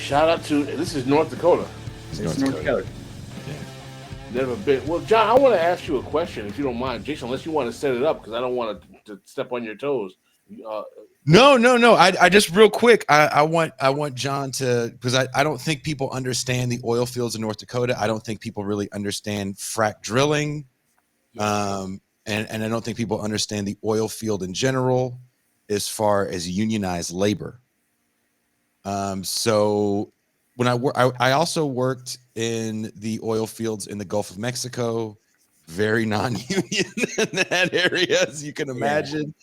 Shout out to this is North Dakota. It's North Dakota. Never been. Well, John, I want to ask you a question, if you don't mind, Jason. Unless you want to set it up, because I don't want to step on your toes. No. I just real quick. I want John to, because I don't think people understand the oil fields in North Dakota. I don't think people really understand frack drilling, and I don't think people understand the oil field in general, as far as unionized labor. So when I also worked in the oil fields in the Gulf of Mexico, very non-union in that area, as you can imagine.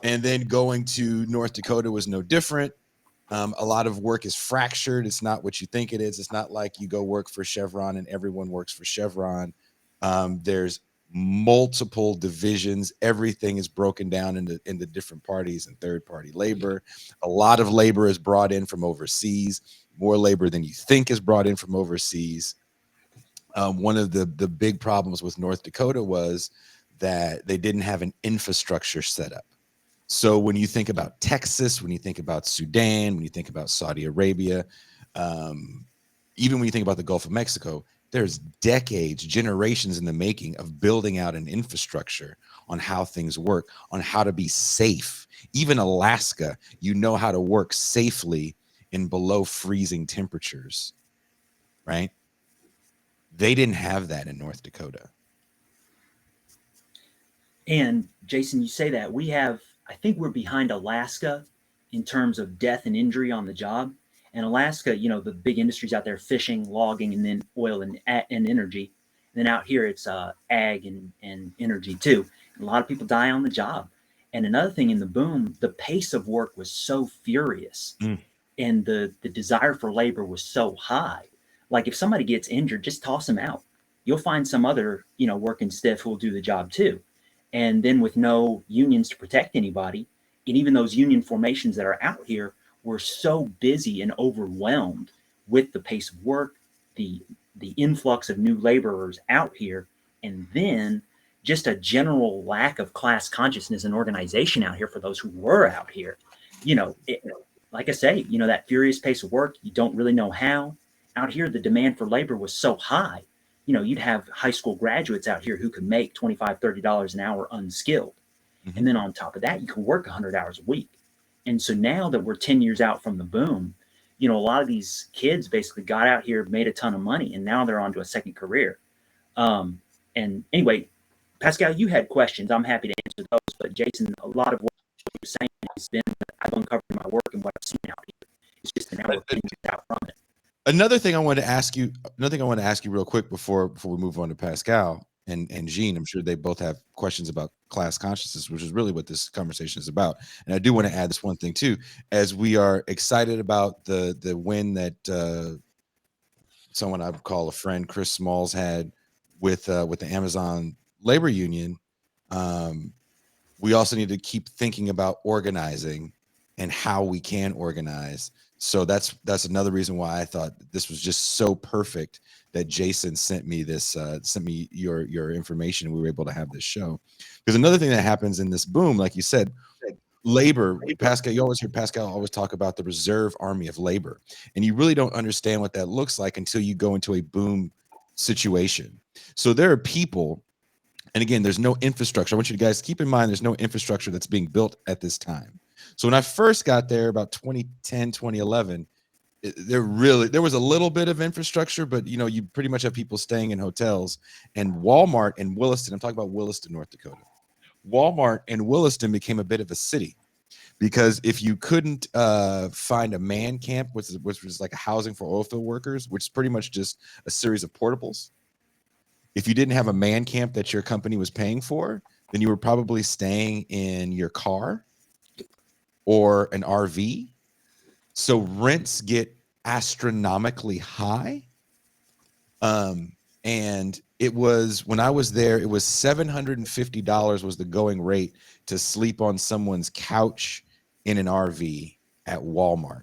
And then going to North Dakota was no different. A lot of work is fractured. It's not what you think it is. It's not like you go work for Chevron and everyone works for Chevron. There's multiple divisions. Everything is broken down into different parties and third-party labor. A lot of labor is brought in from overseas. More labor than you think is brought in from overseas. One of the big problems with North Dakota was that they didn't have an infrastructure set up. So when you think about Texas, when you think about Sudan, when you think about Saudi Arabia, even when you think about the Gulf of Mexico, there's decades, generations in the making of building out an infrastructure on how things work, on how to be safe. Even Alaska, you know how to work safely in below freezing temperatures, right? They didn't have that in North Dakota. And Jason, you say that I think we're behind Alaska in terms of death and injury on the job. And Alaska, the big industries out there, fishing, logging, and then oil and energy. And then out here, it's ag and energy too. And a lot of people die on the job. And another thing in the boom, the pace of work was so furious. And the desire for labor was so high. Like if somebody gets injured, just toss them out. You'll find some other, working stiff who will do the job too. And then with no unions to protect anybody, and even those union formations that are out here were so busy and overwhelmed with the pace of work, the influx of new laborers out here, and then just a general lack of class consciousness and organization out here for those who were out here. Like I say, that furious pace of work, you don't really know how. Out here, the demand for labor was so high. You'd have high school graduates out here who could make $25, $30 an hour unskilled. Mm-hmm. And then on top of that, you could work 100 hours a week. And so now that we're 10 years out from the boom, a lot of these kids basically got out here, made a ton of money, and now they're on to a second career. And anyway, Pascal, you had questions. I'm happy to answer those. But Jason, a lot of what you're saying has been that I've uncovered in my work and what I've seen out here. It's just an hour 10 years out from it. Another thing I want to ask you real quick before we move on to Pascal and Djene. I'm sure they both have questions about class consciousness, which is really what this conversation is about. And I do want to add this one thing too, as we are excited about the win that someone I would call a friend, Chris Smalls, had with the Amazon labor union. We also need to keep thinking about organizing and how we can organize. So that's another reason why I thought this was just so perfect that Jason sent me your information and we were able to have this show. Because another thing that happens in this boom, like you said, labor, Pascal, you always hear Pascal always talk about the reserve army of labor. And you really don't understand what that looks like until you go into a boom situation. So there are people, and again, there's no infrastructure. I want you guys to keep in mind there's no infrastructure that's being built at this time. So when I first got there about 2010, 2011, there was a little bit of infrastructure, but you pretty much have people staying in hotels. And Walmart in Williston, I'm talking about Williston, North Dakota. Walmart in Williston became a bit of a city because if you couldn't find a man camp, which was like a housing for oil field workers, which is pretty much just a series of portables. If you didn't have a man camp that your company was paying for, then you were probably staying in your car or an RV. So rents get astronomically high. And it was, when I was there, it was $750 was the going rate to sleep on someone's couch in an RV at Walmart.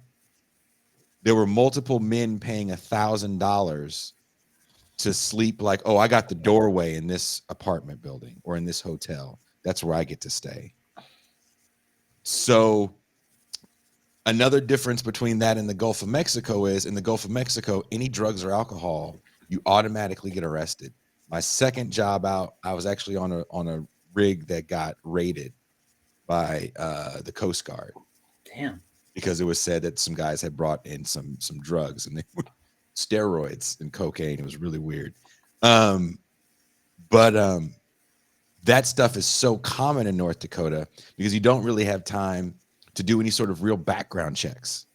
There were multiple men paying $1,000 to sleep like, oh, I got the doorway in this apartment building or in this hotel. That's where I get to stay. So Another difference between that and the Gulf of Mexico is in the Gulf of Mexico, any drugs or alcohol, you automatically get arrested. My second job out, I was actually on a rig that got raided by the Coast Guard. Damn. Because it was said that some guys had brought in some drugs and they were steroids and cocaine. It was really weird. But that stuff is so common in North Dakota because you don't really have time to do any sort of real background checks.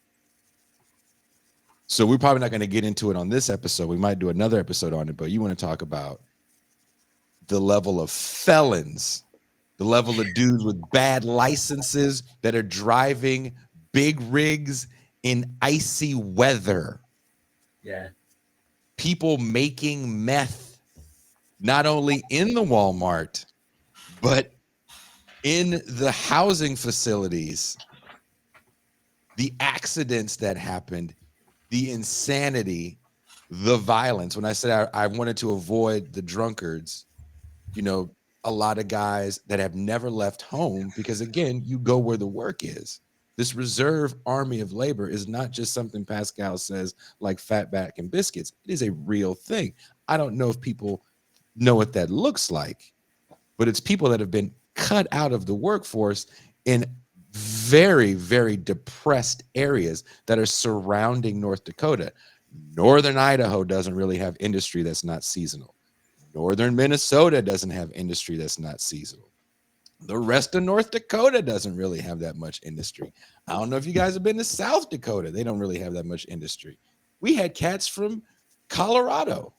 So we're probably not going to get into it on this episode. We might do another episode on it, but you want to talk about the level of felons, the level of dudes with bad licenses that are driving big rigs in icy weather. Yeah. People making meth, not only in the Walmart, but in the housing facilities. The accidents that happened, the insanity, the violence. When I said I wanted to avoid the drunkards, you know, a lot of guys that have never left home because, again, you go where the work is. This reserve army of labor is not just something Pascal says like fatback and biscuits. It is a real thing. I don't know if people know what that looks like, but it's people that have been cut out of the workforce in very, very depressed areas that are surrounding North Dakota. Northern Idaho doesn't really have industry that's not seasonal. Northern Minnesota doesn't have industry that's not seasonal. The rest of North Dakota doesn't really have that much industry. I don't know if you guys have been to South Dakota. They don't really have that much industry. We had cats from Colorado.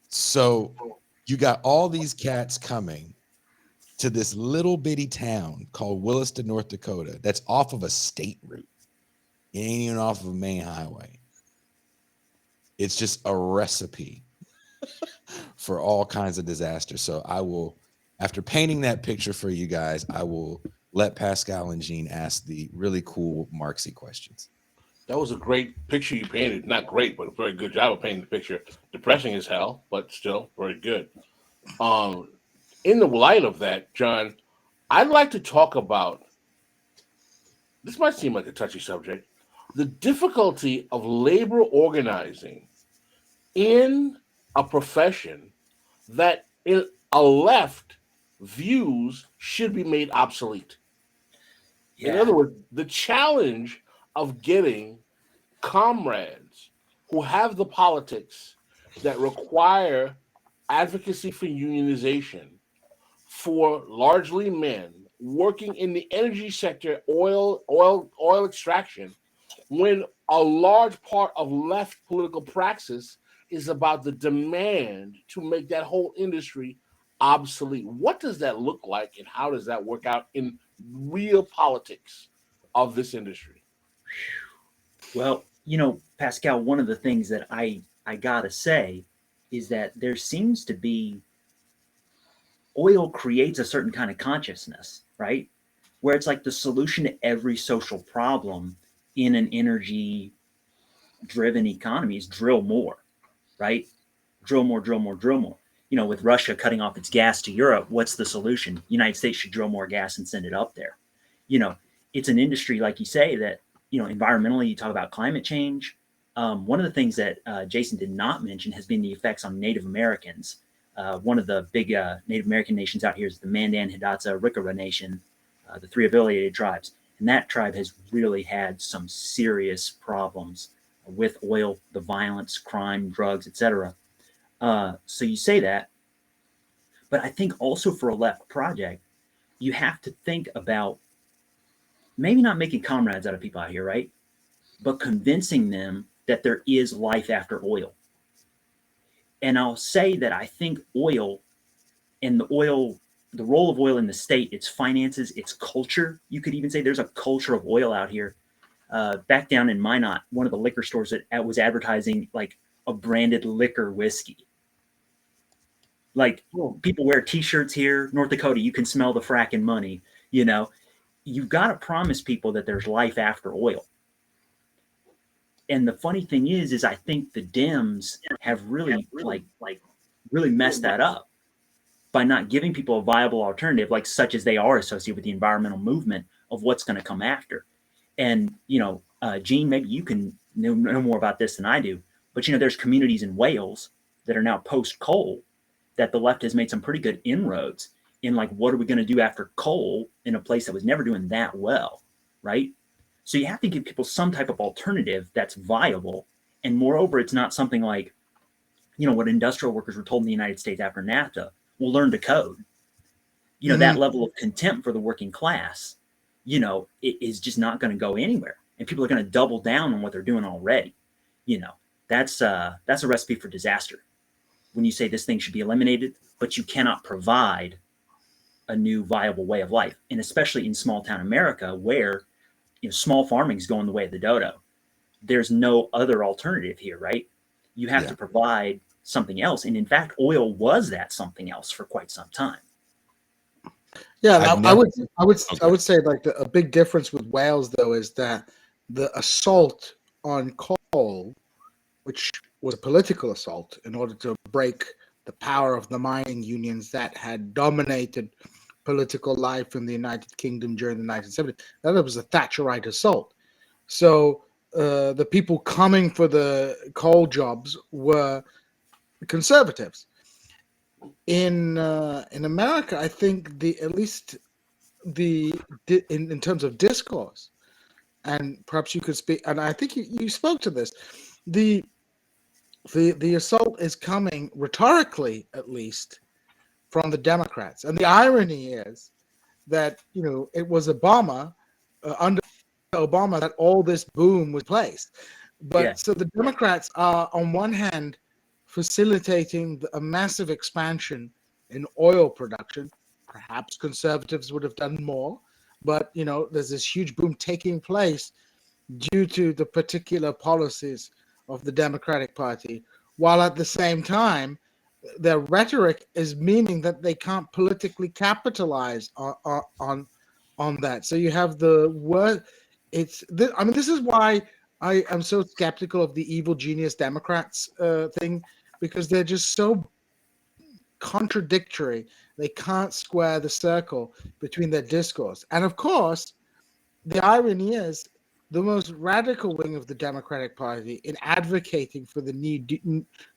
So you got all these cats coming to this little bitty town called Williston, North Dakota, that's off of a state route. It ain't even off of a main highway. It's just a recipe for all kinds of disaster. So I will, after painting that picture for you guys, I will let Pascal and Djene ask the really cool Marxy questions. That was a great picture you painted. Not great, but a very good job of painting the picture. Depressing as hell, but still very good. In the light of that, John, I'd like to talk about, this might seem like a touchy subject, the difficulty of labor organizing in a profession that in a left views should be made obsolete. Yeah. In other words, the challenge of getting comrades who have the politics that require advocacy for unionization for largely men working in the energy sector, oil extraction, when a large part of left political praxis is about the demand to make that whole industry obsolete. What does that look like, and how does that work out in real politics of this industry? Well, you know, Pascal, one of the things that I gotta say is that there seems to be, oil creates a certain kind of consciousness, right? Where it's like the solution to every social problem in an energy driven economy is drill more, right? Drill more, drill more, drill more. You know, with Russia cutting off its gas to Europe, what's the solution? United States should drill more gas and send it up there. You know, it's an industry, like you say, that, you know, environmentally, you talk about climate change. One of the things that Jason did not mention has been the effects on Native Americans. One of the big Native American nations out here is the Mandan, Hidatsa, Riccara Nation, the three affiliated tribes. And that tribe has really had some serious problems with oil, the violence, crime, drugs, etc. So you say that, but I think also for a left project, you have to think about maybe not making comrades out of people out here, right? But convincing them that there is life after oil. And I'll say that I think oil and the role of oil in the state, its finances, its culture, you could even say there's a culture of oil out here. Back down in Minot, one of the liquor stores that was advertising like a branded liquor whiskey. Like, people wear t-shirts here, North Dakota, you can smell the fracking money, you know. You've got to promise people that there's life after oil. And the funny thing is I think the Dems have really really messed that up by not giving people a viable alternative, like such as they are associated with the environmental movement of what's going to come after. And, Djene, maybe you can know more about this than I do, but, there's communities in Wales that are now post-coal that the left has made some pretty good inroads in, like, what are we going to do after coal in a place that was never doing that well, right? So you have to give people some type of alternative that's viable. And moreover, it's not something like, what industrial workers were told in the United States after NAFTA, we'll learn to code. That level of contempt for the working class, it is just not going to go anywhere. And people are going to double down on what they're doing already. That's a recipe for disaster. When you say this thing should be eliminated, but you cannot provide a new viable way of life. And especially in small town America, where small farming is going the way of the dodo. There's no other alternative here, right? You have to provide something else. And in fact, oil was that something else for quite some time. Yeah, I would say like a big difference with Wales though is that the assault on coal, which was a political assault in order to break the power of the mining unions that had dominated political life in the United Kingdom during the 1970s. That was a Thatcherite assault. So the people coming for the coal jobs were conservatives. In America, I think in terms of discourse, and perhaps you could speak, and I think you spoke to this, the assault is coming rhetorically, at least, from the Democrats. And the irony is that, it was Obama, under Obama, that all this boom was placed. But so the Democrats are, on one hand, facilitating a massive expansion in oil production. Perhaps conservatives would have done more, but, there's this huge boom taking place due to the particular policies of the Democratic Party, while at the same time, their rhetoric is meaning that they can't politically capitalize on that. So you have the word. This is why I am so skeptical of the evil genius Democrats thing, because they're just so contradictory. They can't square the circle between their discourse. And of course, the irony is the most radical wing of the Democratic Party, in advocating for the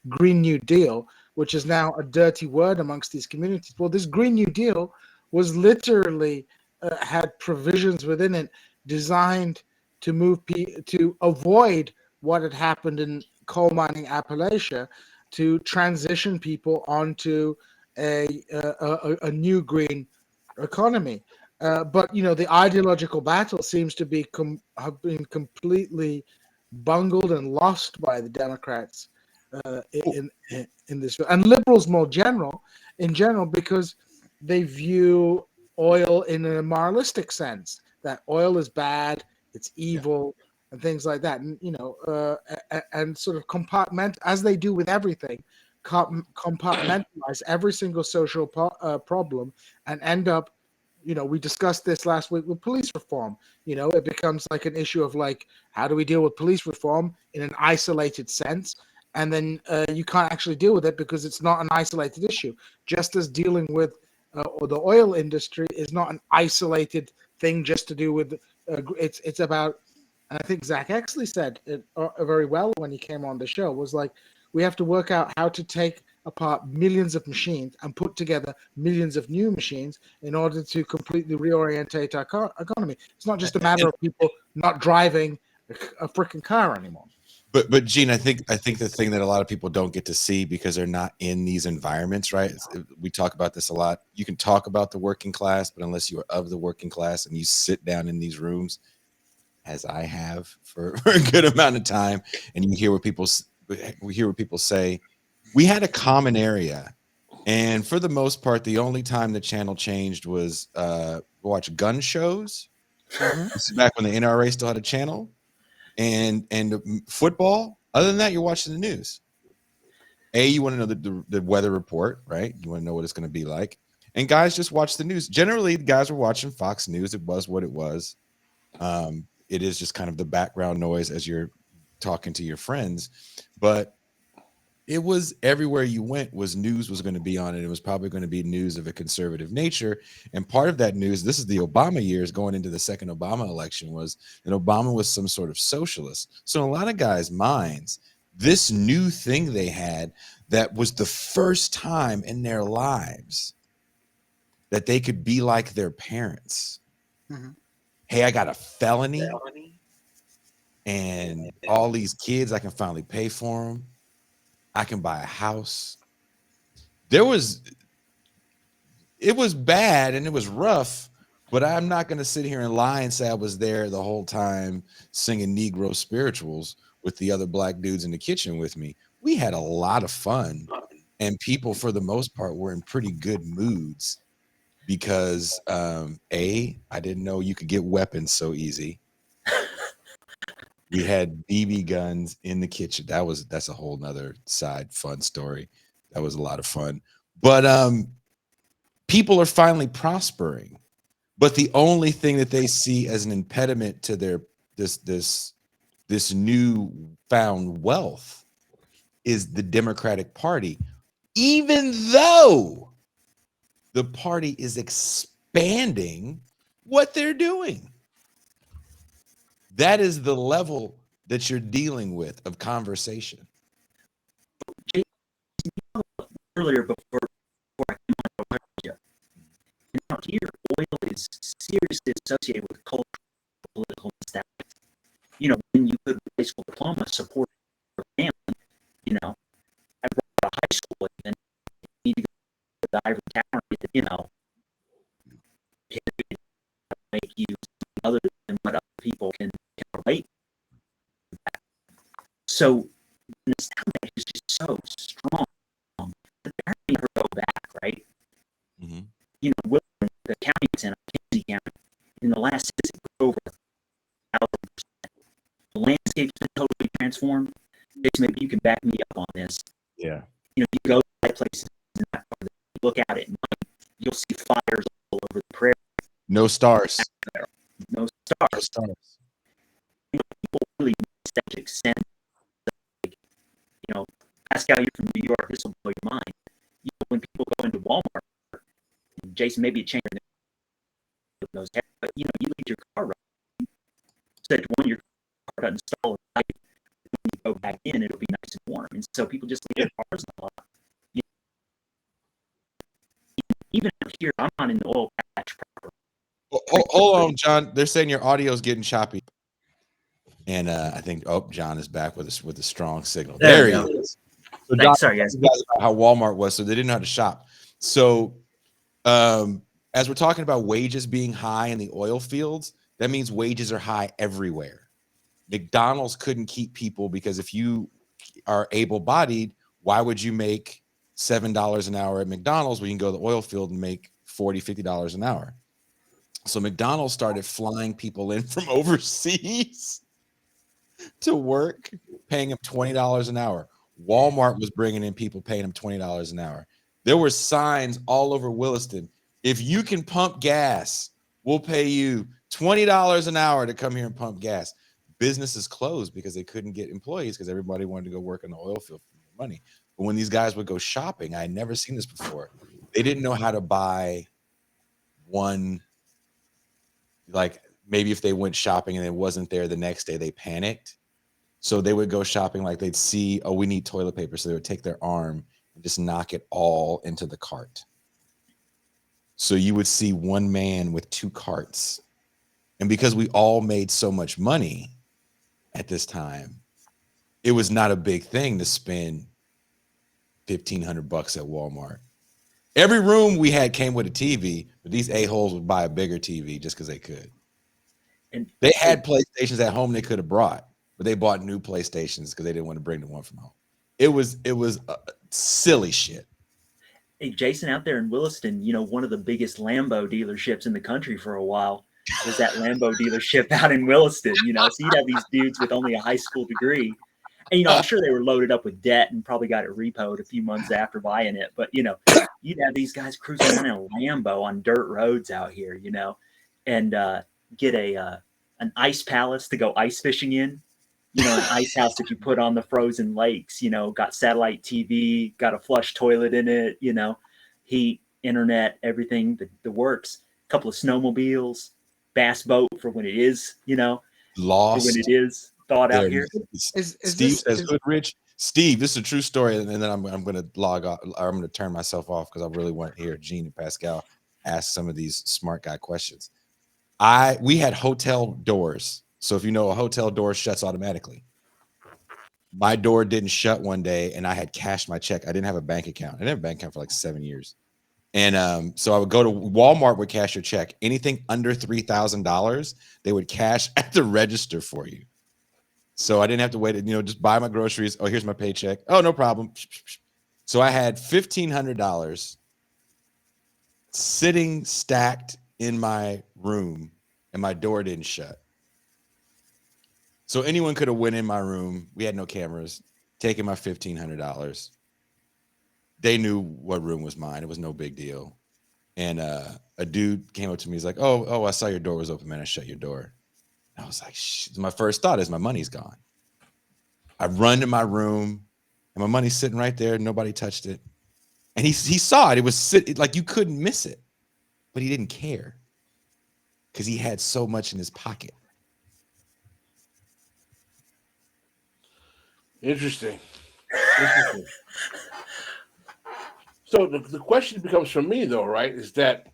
Green New Deal, which is now a dirty word amongst these communities. Well, this Green New Deal was literally had provisions within it designed to to avoid what had happened in coal mining Appalachia, to transition people onto a new green economy. But the ideological battle seems to have been completely bungled and lost by the Democrats in this, and liberals in general, because they view oil in a moralistic sense, that oil is bad, it's evil, and things like that, and and sort of as they do with everything, compartmentalize every single social problem, and end up. We discussed this last week with police reform. It becomes like an issue of like, how do we deal with police reform in an isolated sense? And then you can't actually deal with it because it's not an isolated issue. Just as dealing with the oil industry is not an isolated thing just to do with, it's about, and I think Zach Exley said it very well when he came on the show, was like, we have to work out how to take apart millions of machines and put together millions of new machines in order to completely reorientate our economy. It's not just a matter of people not driving a freaking car anymore. But Djene, I think the thing that a lot of people don't get to see because they're not in these environments, right? We talk about this a lot. You can talk about the working class, but unless you are of the working class and you sit down in these rooms, as I have for a good amount of time, and you hear what people say, we had a common area. And for the most part, the only time the channel changed was watch gun shows. This is back when the NRA still had a channel. And football. Other than that, you're watching the news. You want to know the weather report, right? You want to know what it's going to be like. And guys just watch the news. Generally, the guys were watching Fox News. It was what it was. It is just kind of the background noise as you're talking to your friends. But it was everywhere you went was news was going to be on it. It was probably going to be news of a conservative nature. And part of that news, this is the Obama years going into the second Obama election, was that Obama was some sort of socialist. So in a lot of guys' minds, this new thing they had that was the first time in their lives that they could be like their parents. Mhm. Hey, I got a felony and all these kids, I can finally pay for them. I can buy a house. It was bad and it was rough, but I'm not going to sit here and lie and say I was there the whole time singing Negro spirituals with the other black dudes in the kitchen with me. We had a lot of fun, and people, for the most part, were in pretty good moods because I didn't know you could get weapons so easy. We had BB guns in the kitchen. That's a whole nother side fun story. That was a lot of fun. But people are finally prospering. But the only thing that they see as an impediment to their this new found wealth is the Democratic Party, even though the party is expanding what they're doing. That is the level that you're dealing with of conversation. Earlier, before I came on, out here, oil is seriously associated with cultural, political status. You know, when you put a high school diploma, support your family. You know, I brought out of high school, and you need to go to the ivory tower, you know, make you other than what other people can relate. So the nostalgia is just so strong. The parents never go back, right? Mm-hmm. You know, Williston, the county it's in, Kenzie County, in the last census, it grew over 1,000%. The landscape's been totally transformed. Maybe you can back me up on this. Yeah. You know, you go to that place, and look at it, and you'll see fires all over the prairie. No stars. No stars. No stars. You know, people really nostalgic sense. Like, you know, Pascal, you're from New York. This will blow your mind. You know, when people go into Walmart, and Jason, maybe it changed those, but you know, you leave your car running. Said when your car doesn't install right, when you go back in, it'll be nice and warm. And so people just leave their cars in the lot. You know, even up here, I'm not in the oil patch proper. Hold on, John. They're saying your audio is getting choppy. And I think, John is back with a strong signal. There he is. So Thanks, John, sorry, guys. about how Walmart was, so they didn't know how to shop. So as we're talking about wages being high in the oil fields, that means wages are high everywhere. McDonald's couldn't keep people because if you are able-bodied, why would you make $7 an hour at McDonald's when you can go to the oil field and make $40, $50 an hour? So McDonald's started flying people in from overseas to work, paying them $20 an hour. Walmart was bringing in people paying them $20 an hour. There were signs all over Williston. If you can pump gas, we'll pay you $20 an hour to come here and pump gas. Businesses closed because they couldn't get employees because everybody wanted to go work in the oil field for money. But when these guys would go shopping, I had never seen this before. They didn't know how to buy one. Like maybe if they went shopping and it wasn't there the next day, they panicked. So they would go shopping, like they'd see, we need toilet paper. So they would take their arm and just knock it all into the cart. So you would see one man with 2 carts. And because we all made so much money at this time, it was not a big thing to spend $1,500 at Walmart. Every room we had came with a TV, but these a-holes would buy a bigger TV just because they could. And they had PlayStations at home they could have brought, but they bought new PlayStations because they didn't want to bring the one from home. It was silly shit. Hey, Jason, out there in Williston, you know, one of the biggest Lambo dealerships in the country for a while was that Lambo dealership out in Williston. You know, so you'd have these dudes with only a high school degree. And, you know, I'm sure they were loaded up with debt and probably got it repoed a few months after buying it. But, you know, you'd have these guys cruising around in a Lambo on dirt roads out here, you know, and get an ice palace to go ice fishing in. an ice house that you put on the frozen lakes, got satellite TV, got a flush toilet in it, heat, internet, everything, the works, a couple of snowmobiles, bass boat for when it is, for when Lost. it is thawed out There, here. Is Steve this says, is, "Good, Rich." Steve, this is a true story, and then I'm going to log off. Or I'm going to turn myself off because I really want to hear Djene and Pascal ask some of these smart guy questions. We had hotel doors, so if you know, a hotel door shuts automatically. My door didn't shut one day, and I had cashed my check. I didn't have a bank account. I didn't have a bank account for like 7 years, and so I would go to Walmart, would cash your check. Anything under $3,000, they would cash at the register for you. So I didn't have to wait, just buy my groceries. Oh, here's my paycheck. Oh, no problem. So I had $1,500 sitting stacked in my room, and my door didn't shut. So anyone could have went in my room. We had no cameras, taken my $1,500. They knew what room was mine. It was no big deal. And a dude came up to me. He's like, oh, I saw your door was open, man. I shut your door. And I was like, shit. My first thought is my money's gone. I run to my room, and my money's sitting right there. Nobody touched it. And he saw it. It was like you couldn't miss it. But he didn't care because he had so much in his pocket. Interesting. So the question becomes for me, though, right, is that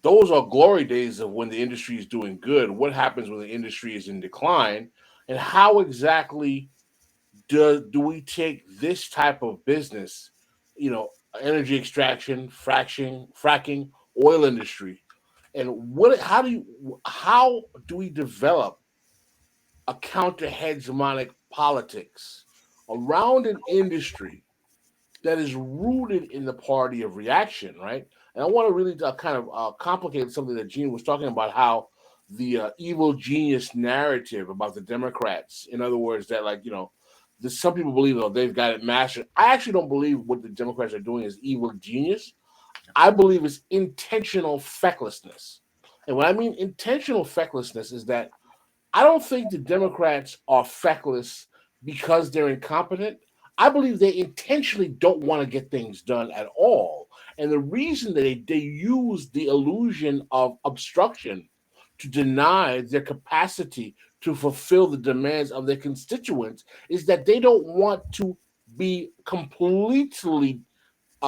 those are glory days of when the industry is doing good. What happens when the industry is in decline? And how exactly do we take this type of business, energy extraction, fracking, oil industry, and how do we develop a counter hegemonic politics around an industry that is rooted in the party of reaction, right? And I want to really kind of complicate something that Djene was talking about, how the evil genius narrative about the Democrats, in other words, that some people believe they've got it mastered. I actually don't believe what the Democrats are doing is evil genius. I believe it's intentional fecklessness. And what I mean intentional fecklessness is that I don't think the Democrats are feckless because they're incompetent. I believe they intentionally don't want to get things done at all. And the reason that they use the illusion of obstruction to deny their capacity to fulfill the demands of their constituents is that they don't want to be completely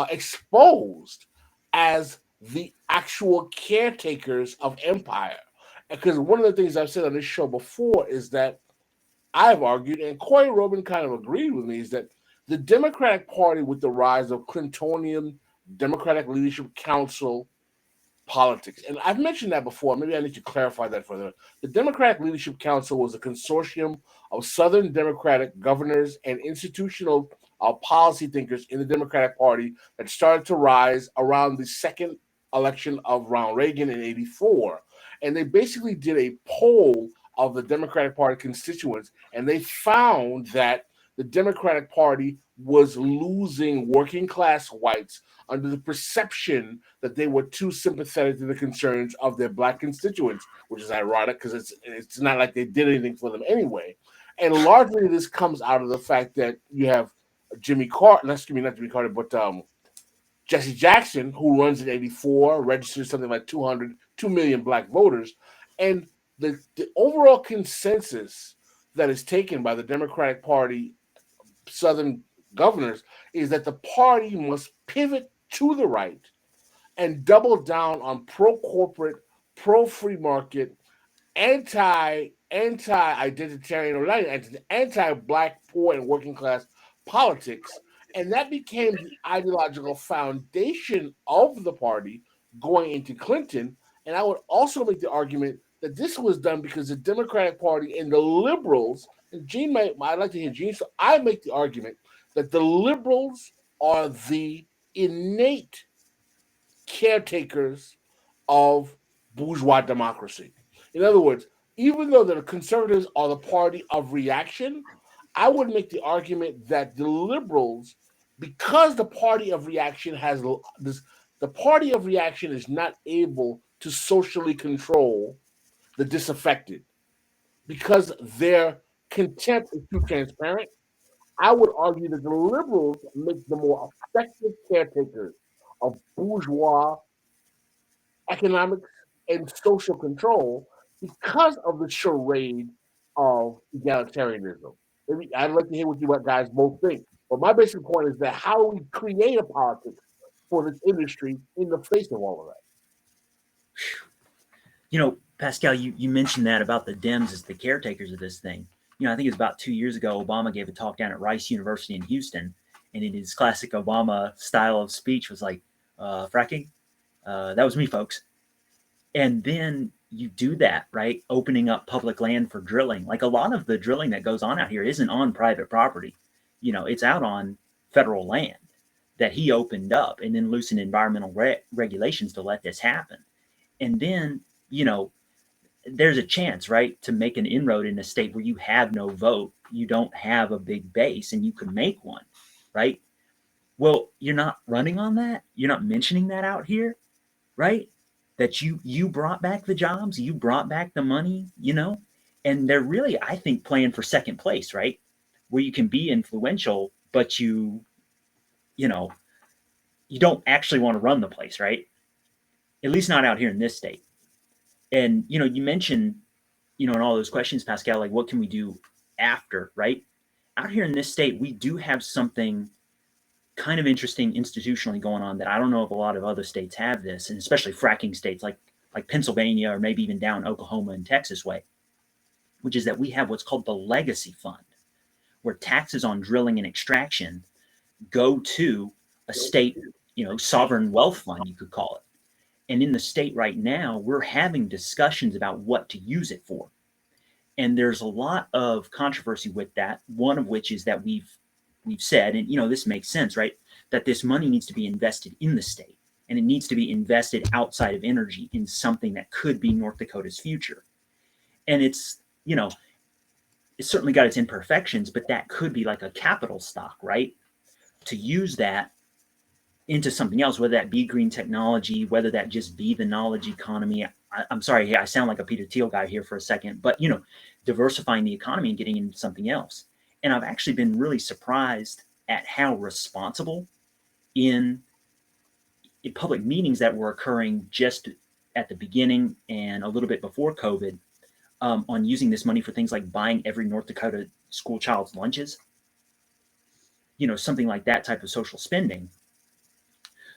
exposed as the actual caretakers of empire. Because one of the things I've said on this show before is that I've argued, and Corey Robin kind of agreed with me, is that the Democratic Party, with the rise of Clintonian Democratic Leadership Council politics, and I've mentioned that before, maybe I need to clarify that further. The Democratic Leadership Council was a consortium of Southern Democratic governors and institutional policy thinkers in the Democratic Party that started to rise around the second election of Ronald Reagan in '84. And they basically did a poll of the Democratic Party constituents, and they found that the Democratic Party was losing working class whites under the perception that they were too sympathetic to the concerns of their black constituents, which is ironic because it's not like they did anything for them anyway. And largely this comes out of the fact that you have Jimmy Carter, excuse me, not Jimmy Carter, but Jesse Jackson, who runs in '84, registers something like 2 million black voters. And the overall consensus that is taken by the Democratic Party Southern governors is that the party must pivot to the right and double down on pro-corporate, pro-free market, anti-identitarian, or not anti-black, poor, and working class politics. And that became the ideological foundation of the party going into Clinton. And I would also make the argument that this was done because the Democratic Party and the liberals, and I'd like to hear Djene, so I make the argument that the liberals are the innate caretakers of bourgeois democracy. In other words, even though the conservatives are the party of reaction, I would make the argument that the liberals, because the party of reaction has this, the party of reaction is not able to socially control the disaffected because their contempt is too transparent. I would argue that the liberals make the more effective caretakers of bourgeois economics and social control because of the charade of egalitarianism. Maybe I'd like to hear what you guys both think. But my basic point is that how do we create a politics for this industry in the face of all of that? You know, Pascal, you mentioned that about the Dems as the caretakers of this thing. You know, I think it was about 2 years ago, Obama gave a talk down at Rice University in Houston, and in his classic Obama style of speech was like, fracking, that was me, folks. And then you do that, right? Opening up public land for drilling. Like a lot of the drilling that goes on out here isn't on private property. You know, it's out on federal land that he opened up and then loosened environmental regulations to let this happen. And then, you know, there's a chance, right, to make an inroad in a state where you have no vote, you don't have a big base, and you can make one, right? Well, you're not running on that. You're not mentioning that out here, right? That you brought back the jobs, you brought back the money, you know, and they're really, I think, playing for second place, right? Where you can be influential, but you know, you don't actually want to run the place, right? At least not out here in this state. And, you know, you mentioned, you know, in all those questions, Pascal, like what can we do after, right? Out here in this state, we do have something kind of interesting institutionally going on that I don't know if a lot of other states have this, and especially fracking states like Pennsylvania or maybe even down Oklahoma and Texas way, which is that we have what's called the legacy fund, where taxes on drilling and extraction go to a state, you know, sovereign wealth fund, you could call it. And in the state right now, we're having discussions about what to use it for. And there's a lot of controversy with that, one of which is that we've said, and you know, this makes sense, right? That this money needs to be invested in the state, and it needs to be invested outside of energy in something that could be North Dakota's future. And it's, you know, it's certainly got its imperfections, but that could be like a capital stock, right? To use that into something else, whether that be green technology, whether that just be the knowledge economy. I'm sorry, I sound like a Peter Thiel guy here for a second, but you know, diversifying the economy and getting into something else. And I've actually been really surprised at how responsible in public meetings that were occurring just at the beginning and a little bit before COVID on using this money for things like buying every North Dakota school child's lunches, you know, something like that type of social spending.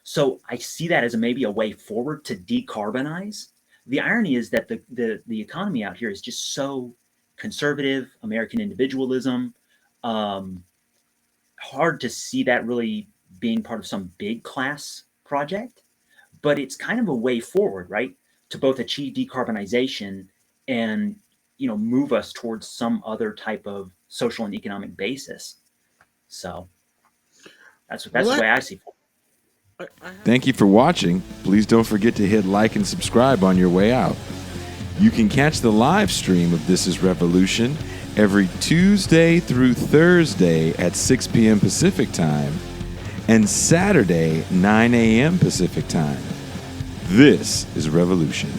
So I see that as maybe a way forward to decarbonize. The irony is that the economy out here is just so conservative, American individualism. Hard to see that really being part of some big class project, but it's kind of a way forward, right? To both achieve decarbonization and, you know, move us towards some other type of social and economic basis. So that's the way I see it. Thank you for watching. Please don't forget to hit like and subscribe on your way out. You can catch the live stream of This is Revolution every Tuesday through Thursday at 6 p.m. Pacific Time and Saturday, 9 a.m. Pacific Time. This is Revolution.